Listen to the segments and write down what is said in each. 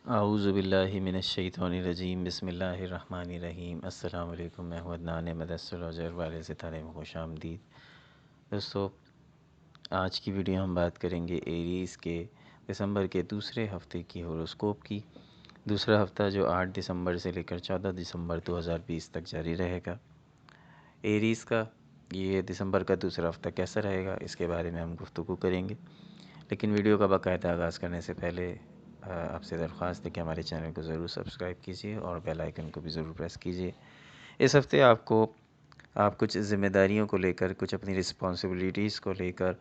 اعوذ باللہ من الشیطان الرجیم، بسم اللہ الرحمن الرحیم۔ السلام علیکم، میں ہوں عدنان احمد اسٹرالوجر والے ستارے میں خوش آمدید۔ دوستو، آج کی ویڈیو ہم بات کریں گے ایریز کے دسمبر کے دوسرے ہفتے کی ہوروسکوپ کی۔ دوسرا ہفتہ جو 8 دسمبر سے لے کر 14 دسمبر 2020 تک جاری رہے گا۔ ایریز کا یہ دسمبر کا دوسرا ہفتہ کیسا رہے گا، اس کے بارے میں ہم گفتگو کریں گے، لیکن ویڈیو کا باقاعدہ آغاز کرنے سے پہلے آپ سے درخواست ہے کہ ہمارے چینل کو ضرور سبسکرائب کیجیے اور بیل آئیکن کو بھی ضرور پریس کیجیے۔ اس ہفتے آپ کچھ ذمہ داریوں کو لے کر، کچھ اپنی رسپانسبلٹیز کو لے کر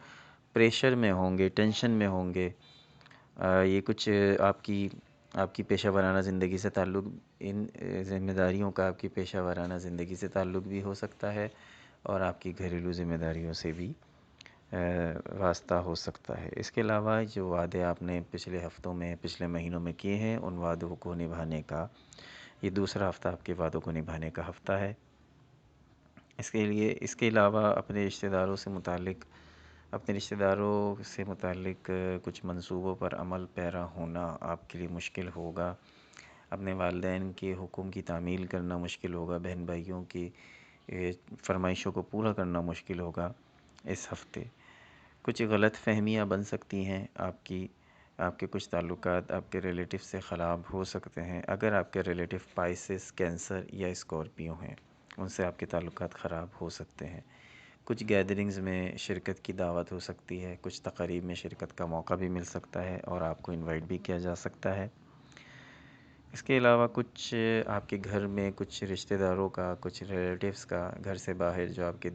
پریشر میں ہوں گے، ٹینشن میں ہوں گے۔ یہ کچھ آپ کی پیشہ ورانہ زندگی سے تعلق، ان ذمہ داریوں کا آپ کی پیشہ ورانہ زندگی سے تعلق بھی ہو سکتا ہے اور آپ کی گھریلو ذمہ داریوں سے بھی واسطہ ہو سکتا ہے۔ اس کے علاوہ جو وعدے آپ نے پچھلے ہفتوں میں، پچھلے مہینوں میں کیے ہیں، ان وعدوں کو نبھانے کا یہ دوسرا ہفتہ آپ کے وعدوں کو نبھانے کا ہفتہ ہے۔ اس کے علاوہ اپنے رشتہ داروں سے متعلق کچھ منصوبوں پر عمل پیرا ہونا آپ کے لیے مشکل ہوگا۔ اپنے والدین کے حکم کی تعمیل کرنا مشکل ہوگا، بہن بھائیوں کی فرمائشوں کو پورا کرنا مشکل ہوگا اس ہفتے۔ کچھ غلط فہمیاں بن سکتی ہیں، آپ کے کچھ تعلقات آپ کے ریلیٹو سے خراب ہو سکتے ہیں۔ اگر آپ کے ریلیٹو پائسس، کینسر یا اسکارپیو ہیں، ان سے آپ کے تعلقات خراب ہو سکتے ہیں۔ کچھ گیدرنگز میں شرکت کی دعوت ہو سکتی ہے، کچھ تقاریب میں شرکت کا موقع بھی مل سکتا ہے اور آپ کو انوائٹ بھی کیا جا سکتا ہے۔ اس کے علاوہ کچھ آپ کے گھر میں کچھ رشتہ داروں کا، کچھ ریلیٹیوز کا گھر سے باہر جو آپ کے